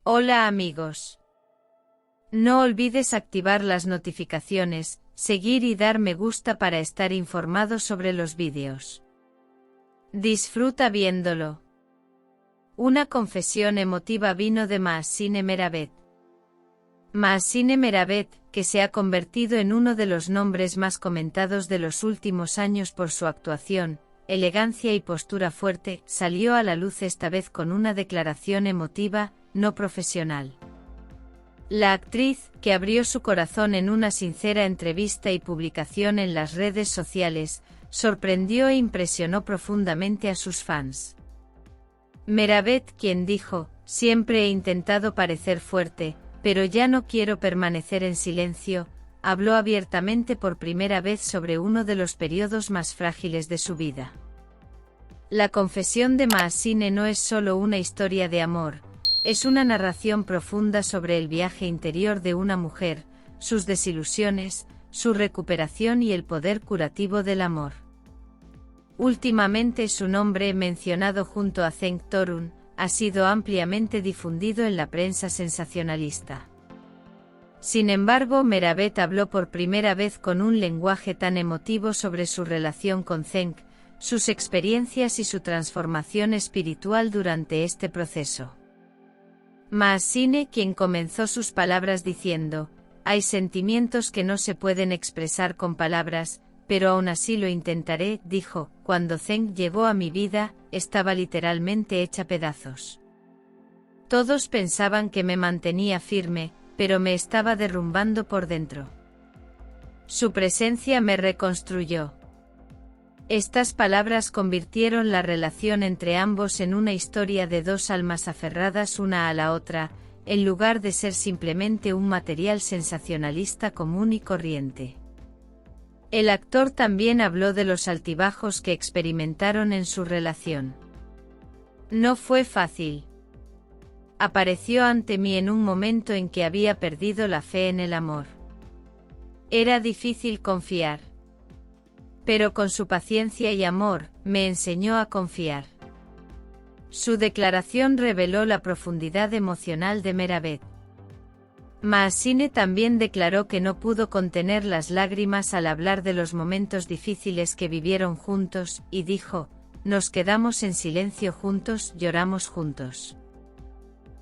Hola amigos. No olvides activar las notificaciones, seguir y dar me gusta para estar informado sobre los vídeos. Disfruta viéndolo. Una confesión emotiva vino de Mahsine Meravet. Mahsine Meravet, que se ha convertido en uno de los nombres más comentados de los últimos años por su actuación, elegancia y postura fuerte, salió a la luz esta vez con una declaración emotiva, no profesional. La actriz, que abrió su corazón en una sincera entrevista y publicación en las redes sociales, sorprendió e impresionó profundamente a sus fans. Meravet, quien dijo, siempre he intentado parecer fuerte, pero ya no quiero permanecer en silencio, habló abiertamente por primera vez sobre uno de los periodos más frágiles de su vida. La confesión de Mahsine no es solo una historia de amor, es una narración profunda sobre el viaje interior de una mujer, sus desilusiones, su recuperación y el poder curativo del amor. Últimamente su nombre, mencionado junto a Cenk Torun, ha sido ampliamente difundido en la prensa sensacionalista. Sin embargo, Meravet habló por primera vez con un lenguaje tan emotivo sobre su relación con Cenk, sus experiencias y su transformación espiritual durante este proceso. Mahsine, quien comenzó sus palabras diciendo, hay sentimientos que no se pueden expresar con palabras, pero aún así lo intentaré, dijo, cuando Cenk llegó a mi vida, estaba literalmente hecha pedazos. Todos pensaban que me mantenía firme, pero me estaba derrumbando por dentro. Su presencia me reconstruyó. Estas palabras convirtieron la relación entre ambos en una historia de dos almas aferradas una a la otra, en lugar de ser simplemente un material sensacionalista común y corriente. El actor también habló de los altibajos que experimentaron en su relación. No fue fácil. Apareció ante mí en un momento en que había perdido la fe en el amor. Era difícil confiar. Pero con su paciencia y amor, me enseñó a confiar. Su declaración reveló la profundidad emocional de Meravet. Mahsine también declaró que no pudo contener las lágrimas al hablar de los momentos difíciles que vivieron juntos, y dijo, nos quedamos en silencio juntos, lloramos juntos.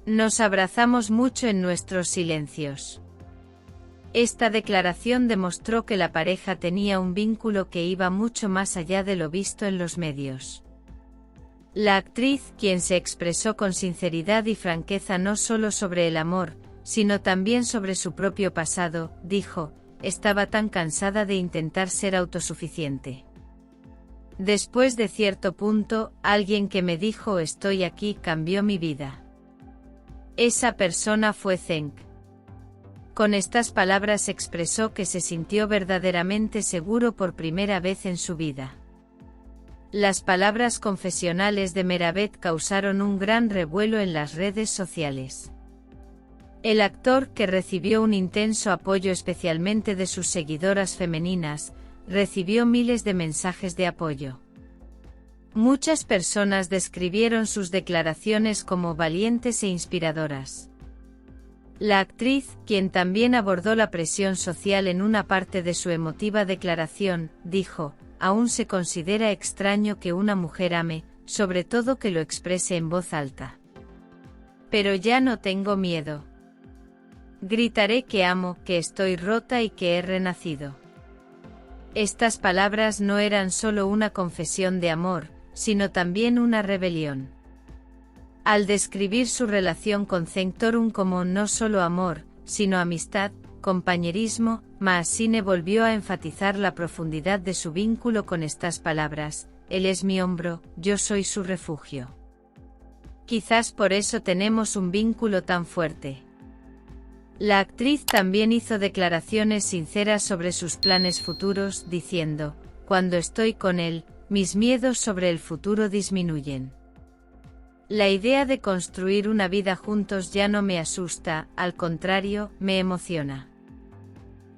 Nos abrazamos mucho en nuestros silencios. Esta declaración demostró que la pareja tenía un vínculo que iba mucho más allá de lo visto en los medios. La actriz, quien se expresó con sinceridad y franqueza no solo sobre el amor, sino también sobre su propio pasado, dijo, estaba tan cansada de intentar ser autosuficiente. Después de cierto punto, alguien que me dijo estoy aquí cambió mi vida. Esa persona fue Cenk. Con estas palabras expresó que se sintió verdaderamente seguro por primera vez en su vida. Las palabras confesionales de Meravet causaron un gran revuelo en las redes sociales. El actor, que recibió un intenso apoyo especialmente de sus seguidoras femeninas, recibió miles de mensajes de apoyo. Muchas personas describieron sus declaraciones como valientes e inspiradoras. La actriz, quien también abordó la presión social en una parte de su emotiva declaración, dijo, aún se considera extraño que una mujer ame, sobre todo que lo exprese en voz alta. Pero ya no tengo miedo. Gritaré que amo, que estoy rota y que he renacido. Estas palabras no eran solo una confesión de amor, sino también una rebelión. Al describir su relación con Cenk Torun como no solo amor, sino amistad, compañerismo, Mahsine volvió a enfatizar la profundidad de su vínculo con estas palabras, él es mi hombro, yo soy su refugio. Quizás por eso tenemos un vínculo tan fuerte. La actriz también hizo declaraciones sinceras sobre sus planes futuros, diciendo, cuando estoy con él, mis miedos sobre el futuro disminuyen. La idea de construir una vida juntos ya no me asusta, al contrario, me emociona.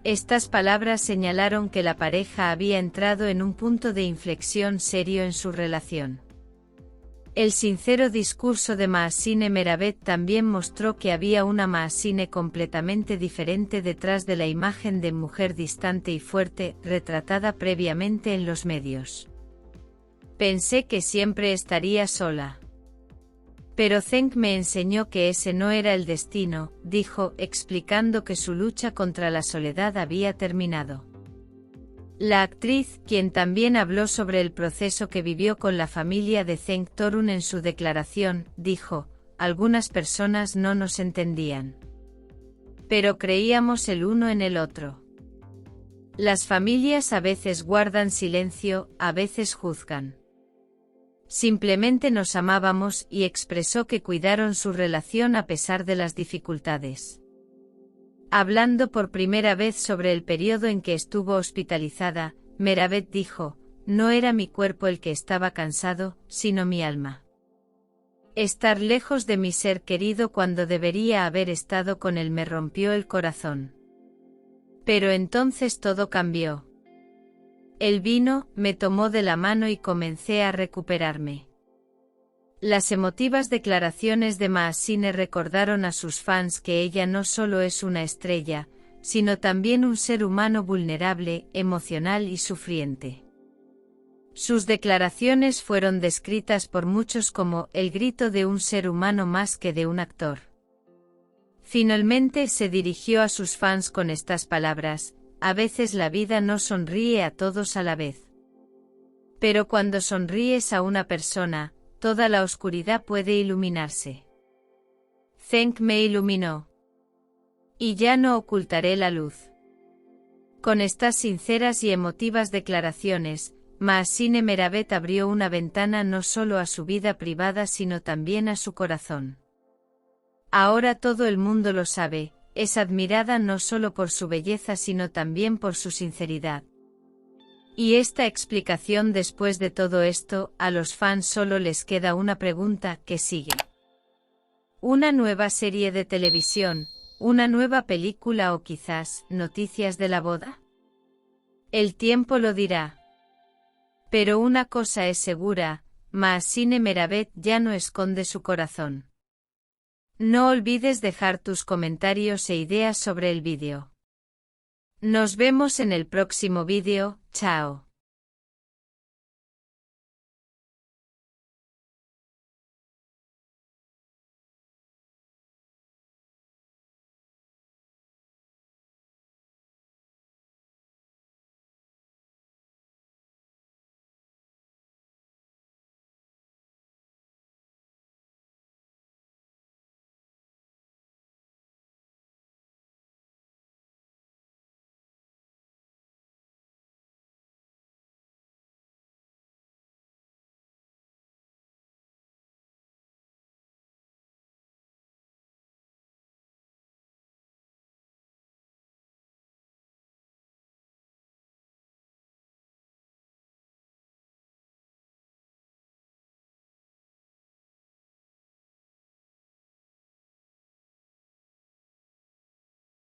Estas palabras señalaron que la pareja había entrado en un punto de inflexión serio en su relación. El sincero discurso de Mahsine Meravet también mostró que había una Mahsine completamente diferente detrás de la imagen de mujer distante y fuerte, retratada previamente en los medios. Pensé que siempre estaría sola. Pero Zeng me enseñó que ese no era el destino, dijo, explicando que su lucha contra la soledad había terminado. La actriz, quien también habló sobre el proceso que vivió con la familia de Zeng Torun en su declaración, dijo, algunas personas no nos entendían. Pero creíamos el uno en el otro. Las familias a veces guardan silencio, a veces juzgan. Simplemente nos amábamos y expresó que cuidaron su relación a pesar de las dificultades. Hablando por primera vez sobre el periodo en que estuvo hospitalizada, Meravet dijo, no era mi cuerpo el que estaba cansado, sino mi alma. Estar lejos de mi ser querido cuando debería haber estado con él me rompió el corazón. Pero entonces todo cambió. Él vino, me tomó de la mano y comencé a recuperarme. Las emotivas declaraciones de Mahsine recordaron a sus fans que ella no solo es una estrella, sino también un ser humano vulnerable, emocional y sufriente. Sus declaraciones fueron descritas por muchos como el grito de un ser humano más que de un actor. Finalmente se dirigió a sus fans con estas palabras, a veces la vida no sonríe a todos a la vez. Pero cuando sonríes a una persona, toda la oscuridad puede iluminarse. Zeng me iluminó. Y ya no ocultaré la luz. Con estas sinceras y emotivas declaraciones, Mahsine Meravet abrió una ventana no solo a su vida privada sino también a su corazón. Ahora todo el mundo lo sabe, es admirada no solo por su belleza sino también por su sinceridad. Y esta explicación después de todo esto, a los fans solo les queda una pregunta que sigue. ¿Una nueva serie de televisión, una nueva película o quizás noticias de la boda? El tiempo lo dirá. Pero una cosa es segura, Mahsine Meravet ya no esconde su corazón. No olvides dejar tus comentarios e ideas sobre el vídeo. Nos vemos en el próximo vídeo, chao.